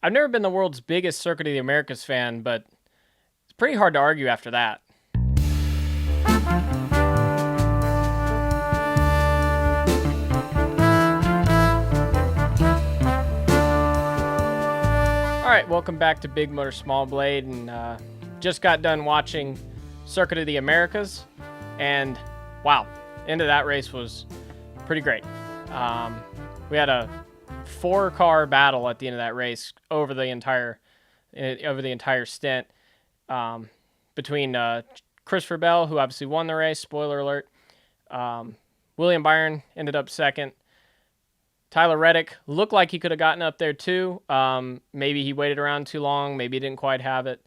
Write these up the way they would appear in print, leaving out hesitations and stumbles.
I've never been the world's biggest Circuit of the Americas fan, but it's pretty hard to argue after that. All right, welcome back to Big Motor Small Blade, and just got done watching Circuit of the Americas, and wow, end of that race was pretty great. We had a 4-car battle at the end of that race over the entire stint, between Christopher Bell, who obviously won the race. Spoiler alert. William Byron ended up second. Tyler Reddick looked like he could have gotten up there too. Maybe he waited around too long. Maybe he didn't quite have it.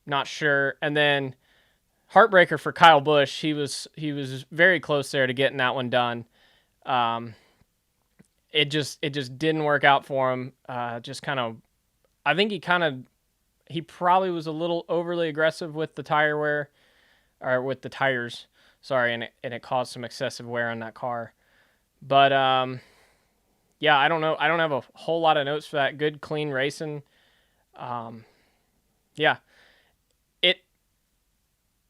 Not sure. And then heartbreaker for Kyle Busch. He was very close there to getting that one done. It just didn't work out for him. I think he probably was a little overly aggressive with the tire wear, or with the tires. Sorry, and it caused some excessive wear on that car. But yeah, I don't know. I don't have a whole lot of notes for that. Good, clean racing. Yeah, it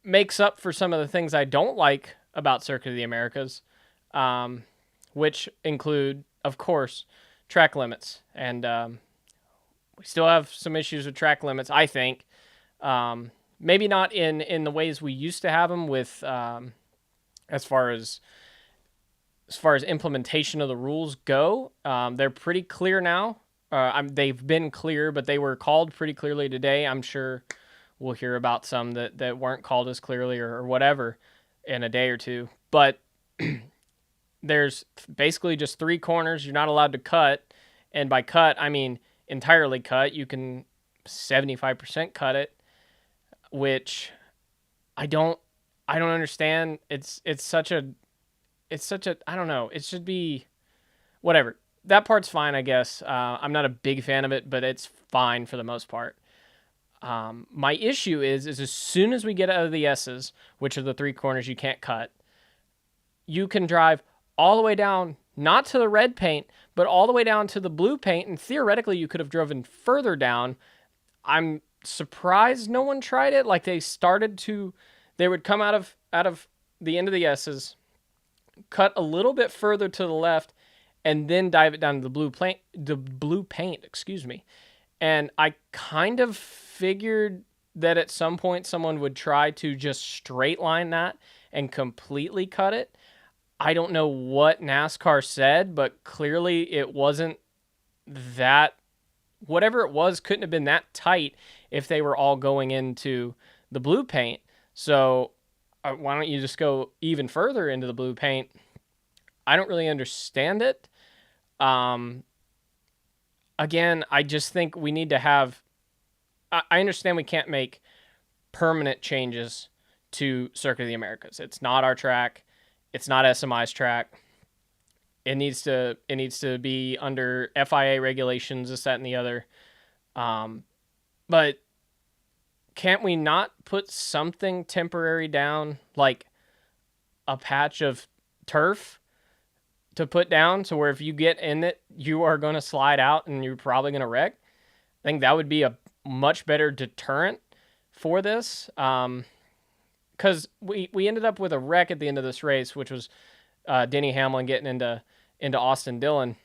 makes up for some of the things I don't like about Circuit of the Americas, which include, of course, track limits. And we still have some issues with track limits, I think. Maybe not in the ways we used to have them with, as far as implementation of the rules go. They're pretty clear now. They've been clear, but they were called pretty clearly today. I'm sure we'll hear about some that weren't called as clearly or whatever in a day or two. But there's basically just 3 corners you're not allowed to cut. And by cut, I mean entirely cut. You can 75% cut it, which I don't understand. It's such a, I don't know. It should be whatever. That part's fine, I guess. I'm not a big fan of it, but it's fine for the most part. My issue is as soon as we get out of the S's, which are the 3 corners you can't cut, you can drive all the way down, not to the red paint, but all the way down to the blue paint, and theoretically you could have driven further down. I'm surprised no one tried it. Like they would come out of the end of the S's, cut a little bit further to the left, and then dive it down to the blue paint, excuse me. And I kind of figured that at some point someone would try to just straight line that and completely cut it. I don't know what NASCAR said, but clearly it wasn't that, whatever it was couldn't have been that tight if they were all going into the blue paint. So why don't you just go even further into the blue paint? I don't really understand it. Again, I just think we need to have, I understand we can't make permanent changes to Circuit of the Americas. It's not our track. It's not SMI's track. It needs to be under FIA regulations, this, that, and the other. But can't we not put something temporary down, like a patch of turf to put down, so where if you get in it, you are going to slide out and you're probably going to wreck? I think that would be a much better deterrent for this. Because we ended up with a wreck at the end of this race, which was Denny Hamlin getting into Austin Dillon.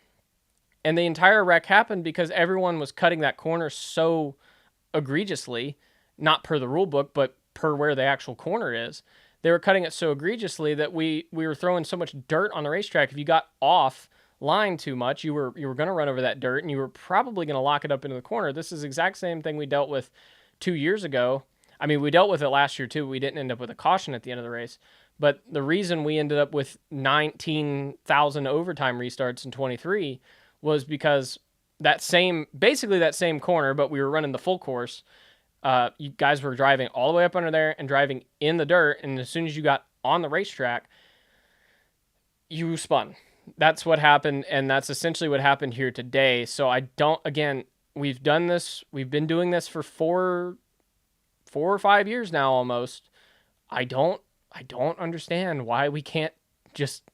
And the entire wreck happened because everyone was cutting that corner so egregiously, not per the rule book, but per where the actual corner is. They were cutting it so egregiously that we were throwing so much dirt on the racetrack. If you got off line too much, you were going to run over that dirt, and you were probably going to lock it up into the corner. This is the exact same thing we dealt with 2 years ago. I mean, we dealt with it last year too. We didn't end up with a caution at the end of the race. But the reason we ended up with 19,000 overtime restarts in 23 was because basically that same corner, but we were running the full course. You guys were driving all the way up under there and driving in the dirt. And as soon as you got on the racetrack, you spun. That's what happened. And that's essentially what happened here today. So we've done this. We've been doing this for 4 or 5 years now almost. I don't understand why we can't just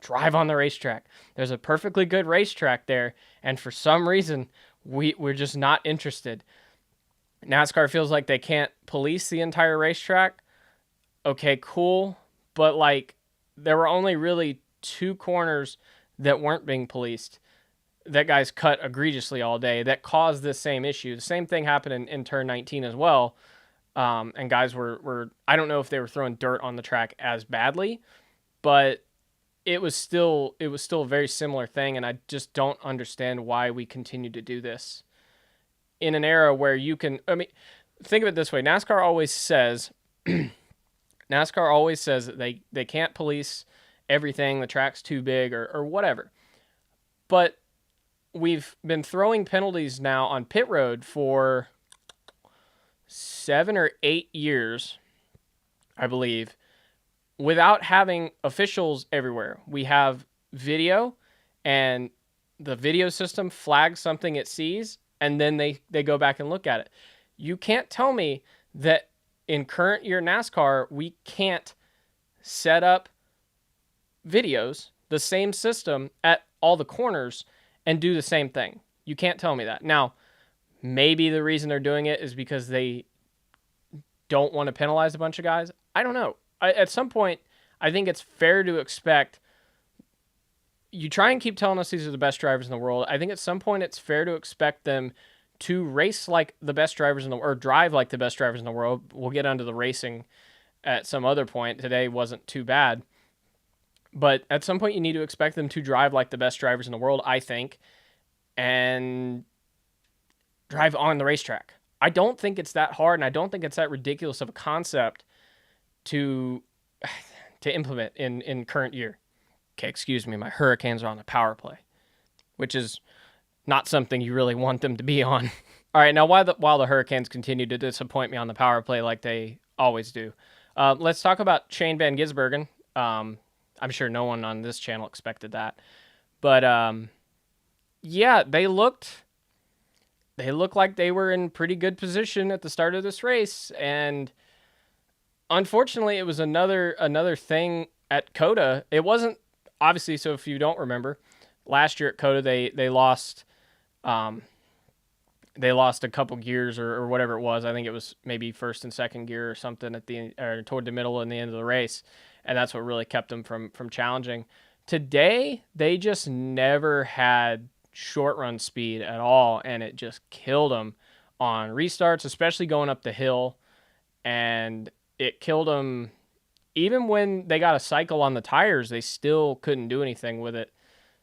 drive on the racetrack. There's a perfectly good racetrack there, and for some reason we're just not interested. NASCAR feels like they can't police the entire racetrack. Okay, cool. But like, there were only really 2 corners that weren't being policed. That guys cut egregiously all day that caused this same issue. The same thing happened in turn 19 as well. And guys were, I don't know if they were throwing dirt on the track as badly, but it was still a very similar thing. And I just don't understand why we continue to do this in an era where you can, I mean, think of it this way. NASCAR always says that they can't police everything. The track's too big or whatever. But we've been throwing penalties now on pit road for 7 or 8 years, I believe, without having officials everywhere. We have video, and the video system flags something it sees, and then they go back and look at it. You can't tell me that in current year NASCAR, we can't set up videos, the same system at all the corners, and do the same thing. You can't tell me that. Now, maybe the reason they're doing it is because they don't want to penalize a bunch of guys. I don't know. At some point, I think it's fair to expect, you try and keep telling us these are the best drivers in the world. I think at some point it's fair to expect them to race like the best drivers in the world, or drive like the best drivers in the world. We'll get onto the racing at some other point. Today wasn't too bad. But at some point, you need to expect them to drive like the best drivers in the world, I think, and drive on the racetrack. I don't think it's that hard, and I don't think it's that ridiculous of a concept to implement in current year. Okay, excuse me, my Hurricanes are on the power play, which is not something you really want them to be on. All right, now while the Hurricanes continue to disappoint me on the power play like they always do, let's talk about Shane van Gisbergen. I'm sure no one on this channel expected that. But yeah, they looked like they were in pretty good position at the start of this race, and unfortunately it was another thing at COTA. It wasn't, obviously, so if you don't remember, last year at COTA they lost a couple gears or whatever it was. I think it was maybe first and second gear or something toward the middle and the end of the race. And that's what really kept them from challenging. Today, they just never had short run speed at all, and it just killed them on restarts, especially going up the hill. And it killed them even when they got a cycle on the tires. They still couldn't do anything with it.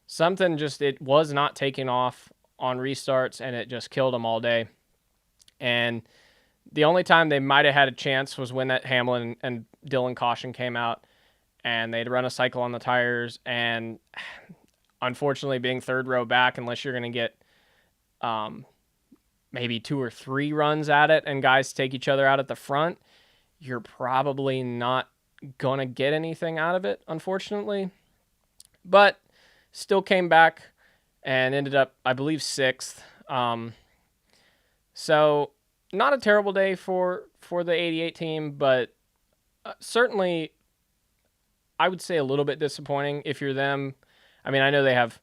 It was not taking off on restarts, and it just killed them all day. And the only time they might have had a chance was when that Hamlin and Dillon caution came out, and they'd run a cycle on the tires, and unfortunately, being third row back, unless you're going to get maybe 2 or 3 runs at it and guys take each other out at the front, you're probably not going to get anything out of it, unfortunately. But still came back and ended up, I believe, 6th. So not a terrible day for the 88 team, but certainly I would say a little bit disappointing if you're them. I mean, I know they have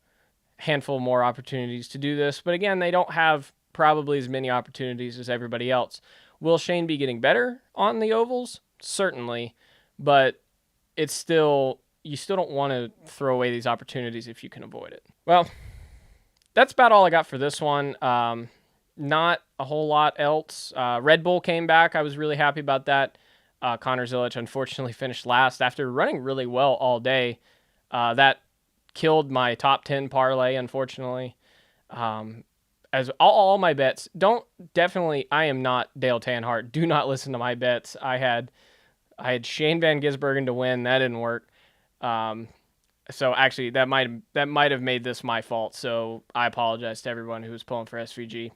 a handful more opportunities to do this, but again, they don't have probably as many opportunities as everybody else. Will Shane be getting better on the ovals? Certainly, but it's still, you still don't want to throw away these opportunities if you can avoid it. Well, that's about all I got for this one. Not a whole lot else. Red Bull came back. I was really happy about that. Connor Zilic unfortunately finished last after running really well all day. That killed my top 10 parlay, unfortunately. As all my bets, I am not Dale Earnhardt. Do not listen to my bets. I had Shane van Gisbergen to win. That didn't work. So actually that might have made this my fault. So I apologize to everyone who was pulling for SVG.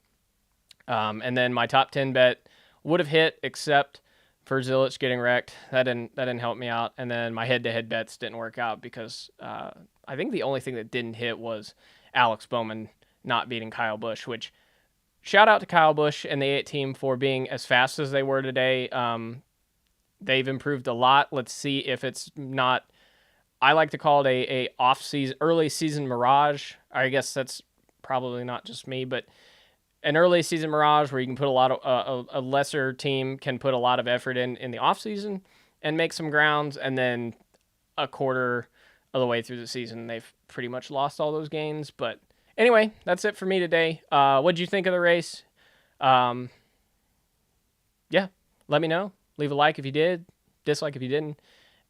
And then my top 10 bet would have hit, except for Zilic getting wrecked. That didn't help me out. And then my head-to-head bets didn't work out because I think the only thing that didn't hit was Alex Bowman not beating Kyle Busch, which shout out to Kyle Busch and the 8 team for being as fast as they were today. They've improved a lot. Let's see if it's not, I like to call it a off-season, early season mirage. I guess that's probably not just me, but an early season mirage where you can put a lot of a lesser team can put a lot of effort in the off season and make some grounds, and then a quarter of the way through the season they've pretty much lost all those games. But anyway, that's it for me today. What'd you think of the race? Yeah, let me know. Leave a like if you did, dislike if you didn't,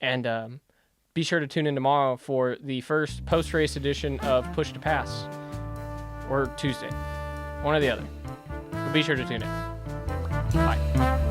and be sure to tune in tomorrow for the first post-race edition of Push to Pass, or Tuesday, one or the other. But be sure to tune in. Bye.